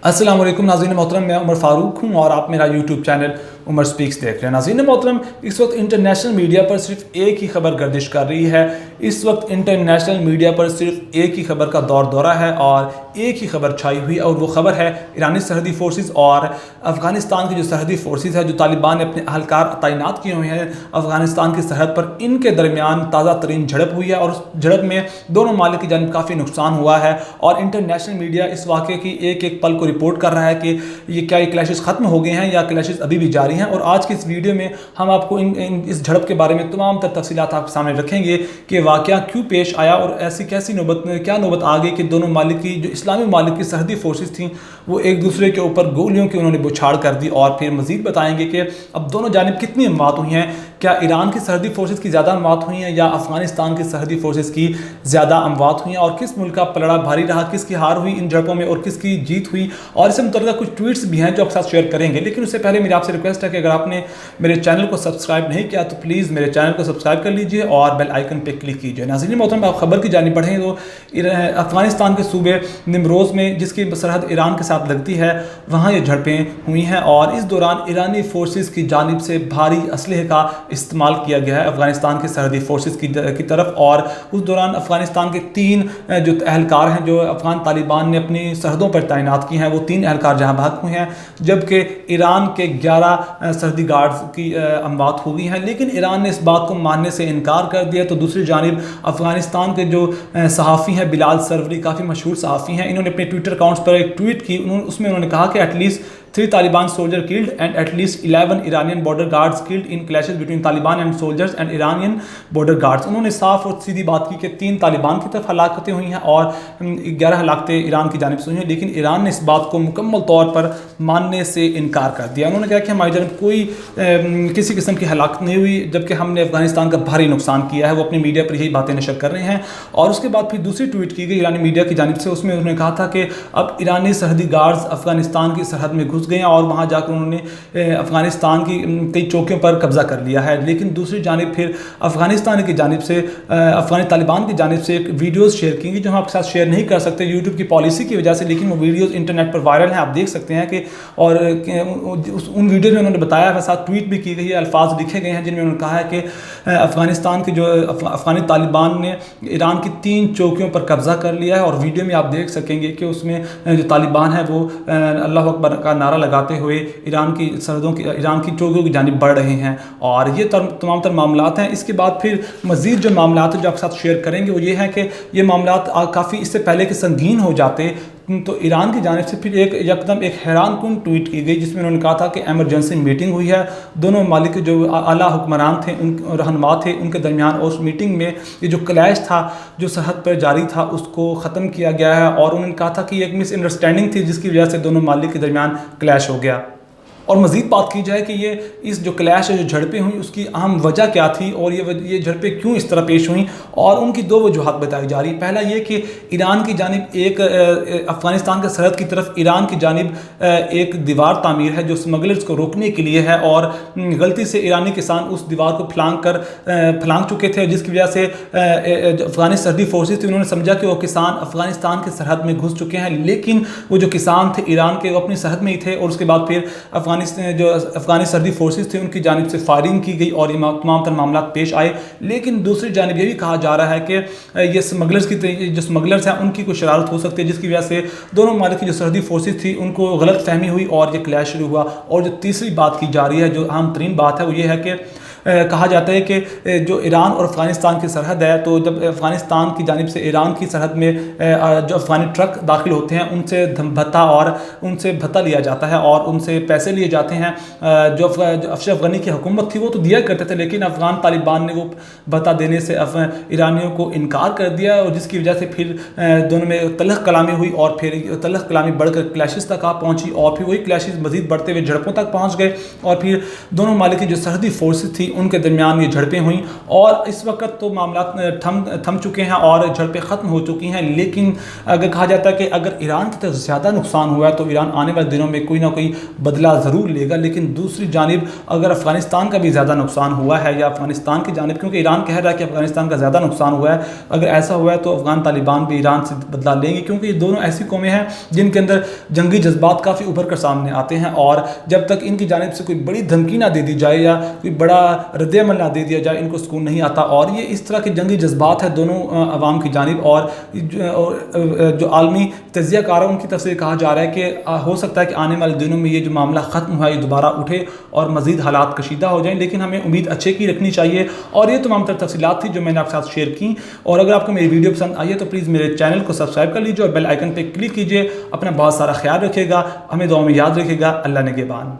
अस्सलाम वालेकुम नाज़रीन मोहतरम, मैं उमर फ़ारूक हूँ और आप मेरा यूट्यूब चैनल उमर स्पीक्स देख रहे हैं। नाज़रीन मोहतरम, इस वक्त इंटरनेशनल मीडिया पर सिर्फ एक ही खबर गर्दिश कर रही है। इस वक्त इंटरनेशनल मीडिया पर सिर्फ एक ही खबर का दौरा है और एक ही खबर छाई हुई है, और वो खबर है ईरानी सरहदी फोर्सेस और अफ़गानिस्तान की जो सरहदी फोर्सेस है, जो तालिबान ने अपने अहलकार तैनात किए हुए हैं अफ़गानिस्तान की सरहद पर, इनके दरमियान ताज़ा तरीन झड़प हुई है और उस झड़प में दोनों मालिक की जानिब काफ़ी नुकसान हुआ है। और इंटरनेशनल मीडिया इस वाक़े की एक एक पल को रिपोर्ट कर रहा है कि ये क्लैशेस ख़त्म हो गए हैं या क्लैशेस अभी भी जारी हैं। और आज की इस वीडियो में हम आपको इस झड़प के बारे में तमाम तफसीलात आपके सामने रखेंगे कि वाक़या क्यों पेश आया और ऐसी कैसी क्या नौबत आ गई कि दोनों मालिक की जो इस्लामी मालिक की सरहदी फोर्सेस थी वो एक दूसरे के ऊपर गोलियों की उन्होंने बौछार कर दी। और फिर मज़ीद बताएंगे कि अब दोनों जानिब कितनी अमवात हुई हैं, क्या ईरान की सरहदी फोर्सेस की ज़्यादा अमवात हुई हैं या अफ़गानिस्तान की सरहदी फोर्सेस की ज़्यादा अमवात हुई हैं, और किस मुल्क का पलड़ा भारी रहा, किसकी हार हुई इन झड़पों में और किसकी जीत हुई। और इससे मुतल्लिक़ कुछ ट्वीट्स भी हैं जो आपके साथ शेयर करेंगे। लेकिन उससे पहले मेरी आपसे रिक्वेस्ट है कि अगर आपने मेरे चैनल को सब्सक्राइब नहीं किया तो प्लीज़ मेरे चैनल को सब्सक्राइब कर लीजिए और बेल आइकन पर क्लिक कीजिए। नाज़रीन मोहतरम, आप खबर की जानिब बढ़ें तो अफ़गानिस्तान के सूबे निमरोज़ में, जिसकी सरहद ईरान के साथ लगती है, वहाँ ये झड़पें हुई हैं और इस दौरान ईरानी फोर्सेस की जानिब से भारी असलहे का इस्तेमाल किया गया है अफ़गानिस्तान की सरहदी फोर्सेस की तरफ। और उस दौरान अफ़गानिस्तान के 3 जो अहलकार हैं जो अफ़गान तालिबान ने अपनी सरहदों पर तैनात की हैं, वो 3 अहलकार जहाँ भाग हुए हैं, जबकि ईरान के 11 सरहदी गार्ड्स की अमवात हो गई हैं। लेकिन ईरान ने इस बात को मानने से इनकार कर दिया। तो दूसरी जानिब अफ़गानिस्तान के जो सहाफ़ी हैं बिलाल सरवरी, काफ़ी मशहूर सहाफ़ी हैं, इन्होंने अपने ट्विटर अकाउंट्स पर एक ट्वीट की। उसमें उन्होंने कहा कि at least 3 Taliban soldier killed and at least 11 Iranian border guards killed in clashes between Taliban and soldiers and Iranian border guards। उन्होंने साफ और सीधी बात की कि 3 तालिबान की तरफ हलाकतें हुई हैं और 11 हलाकतें ईरान की जानिब से हुई हैं। लेकिन ईरान ने इस बात को मुकम्मल तौर पर मानने से इनकार कर दिया। उन्होंने कहा कि हमारी जानिब कोई किसी किस्म की हलाकत नहीं हुई, जबकि हमने अफ़गानिस्तान का भारी नुकसान किया है। वो अपनी मीडिया पर यही बातें नशर कर रहे हैं। और उसके बाद फिर दूसरी ट्वीट की गई ईरानी मीडिया की जानिब से। उसमें उन्होंने कहा था कि अब ईरानी सरहदी गार्ड्स अफ़गानिस्तान की सरहद में घुस गए हैं और वहाँ जाकर उन्होंने अफ़गानिस्तान की कई चौकियों पर कब्ज़ा कर लिया है। लेकिन दूसरी जानिब फिर अफ़गानिस्तान की जानिब से अफ़गानी तालिबान की जानिब से एक वीडियोज़ शेयर की गई जो हम आपके साथ शेयर नहीं कर सकते यूट्यूब की पॉलिसी की वजह से, लेकिन वो वीडियोज़ इंटरनेट पर वायरल हैं, आप देख सकते हैं कि। और उन वीडियो में उन्होंने बताया है, साथ ट्वीट भी की गई है, अल्फाज लिखे गए हैं जिनमें उन्होंने कहा है कि अफ़गानिस्तान की जो अफ़गानी तालिबान ने ईरान की 3 चौकियों पर कब्ज़ा कर लिया है। और वीडियो में आप देख सकेंगे कि उसमें जो तालिबान है वो अल्लाह अकबर का नारा लगाते हुए ईरान की चौकियों की जानिब बढ़ रहे हैं। और ये तमाम तर मामलात हैं। इसके बाद फिर मज़ीद जो मामलात हैं जो आपके साथ शेयर करेंगे वो ये है कि ये मामलात काफ़ी इससे पहले कि संगीन हो जाते, तो ईरान की जानिब से फिर एकदम एक हैरान कुन ट्वीट की गई जिसमें उन्होंने कहा था कि एमरजेंसी मीटिंग हुई है दोनों मालिक जो आला हुक्मरान थे, उन रहनुमा थे, उनके दरमियान। और उस मीटिंग में ये जो क्लैश था जो सरहद पर जारी था उसको ख़त्म किया गया है। और उन्होंने कहा था कि एक मिसअंडरस्टैंडिंग थी जिसकी वजह से दोनों मालिक के दरमियान क्लैश हो गया। और मज़ीद बात की जाए कि इस जो क्लैश है, जो झड़पें हुई, उसकी अहम वजह क्या थी और ये झड़पें क्यों इस तरह पेश हुई। और उनकी 2 वजूहत बताई जा रही। पहला ये कि ईरान की जानिब एक अफ़गानिस्तान के सरहद की तरफ ईरान की जानिब एक दीवार तामीर है जो स्मगलर्स को रोकने के लिए है, और गलती से ईरानी किसान उस दीवार को फलांग चुके थे, जिसकी वजह से अफ़गानी सरहदी फोर्सेस थी उन्होंने समझा कि वो किसान अफ़गानिस्तान के सरहद में घुस चुके हैं। लेकिन वो जो किसान थे ईरान के, वो अपनी सरहद में ही थे। और उसके बाद फिर जो अफ़गानी सरहदी फोर्सेस थे उनकी जानिब से फायरिंग की गई और ये तमाम तर मामला पेश आए। लेकिन दूसरी जानिब ये भी कहा जा रहा है कि ये स्मगलर्स हैं उनकी कोई शरारत हो सकती है, जिसकी वजह से दोनों मालिक की जो सरहदी फोर्सेस थी उनको गलत फहमी हुई और ये क्लैश शुरू हुआ। और जो तीसरी बात की जा रही है, जो अहम तरीन बात है, वो ये है कि कहा जाता है कि जो ईरान और अफ़गानिस्तान की सरहद है, तो जब अफ़गानिस्तान की जानिब से ईरान की सरहद में जो अफ़गानी ट्रक दाखिल होते हैं उनसे भत्ता लिया जाता है और उनसे पैसे लिए जाते हैं। जो अशरफ गनी की हुकूमत थी वो तो दिया करते थे, लेकिन अफ़गान तालिबान ने वो भत्ता देने से ईरानियों को इनकार कर दिया, और जिसकी वजह से फिर दोनों में तलख़ कलामी हुई और फिर तलख़ कलामी बढ़कर क्लैशेस तक आ पहुँची। और फिर वही क्लैशेस मज़ीद बढ़ते हुए झड़पों तक पहुँच गए। और फिर दोनों मालिक की जो सरहदी फोर्सेस थी ان کے درمیان یہ جھڑپیں ہوئیں اور اس وقت تو معاملات تھم چکے ہیں اور جھڑپیں ختم ہو چکی ہیں، لیکن اگر کہا جاتا ہے کہ اگر ایران کی طرف زیادہ نقصان ہوا ہے تو ایران آنے والے دنوں میں کوئی نہ کوئی بدلہ ضرور لے گا، لیکن دوسری جانب اگر افغانستان کا بھی زیادہ نقصان ہوا ہے یا افغانستان کی جانب، کیونکہ ایران کہہ رہا ہے کہ افغانستان کا زیادہ نقصان ہوا ہے، اگر ایسا ہوا ہے تو افغان طالبان بھی ایران سے بدلہ لیں گے، کیونکہ یہ دونوں ایسی قومیں ہیں جن کے اندر جنگی جذبات کافی ابھر کر سامنے آتے ہیں، اور جب تک ان کی جانب سے کوئی بڑی دھمکی نہ دے دی جائے یا کوئی بڑا رد عمل نہ دے دیا جائے ان کو سکون نہیں آتا، اور یہ اس طرح کے جنگی جذبات ہیں دونوں عوام کی جانب، اور جو عالمی تجزیہ کار ان کی طرف سے کہا جا رہا ہے کہ ہو سکتا ہے کہ آنے والے دنوں میں یہ جو معاملہ ختم ہوا ہے یہ دوبارہ اٹھے اور مزید حالات کشیدہ ہو جائیں، لیکن ہمیں امید اچھے کی رکھنی چاہیے۔ اور یہ تمام تر تفصیلات تھی جو میں نے آپ کے ساتھ شیئر کی، اور اگر آپ کو میری ویڈیو پسند آئی ہے تو پلیز میرے چینل کو سبسکرائب کر لیجیے اور بیل آئیکن پہ کلک کیجیے۔ اپنا بہت سارا خیال رکھیے گا، ہمیں دعاؤں میں یاد رکھیے گا۔ اللہ نگہبان۔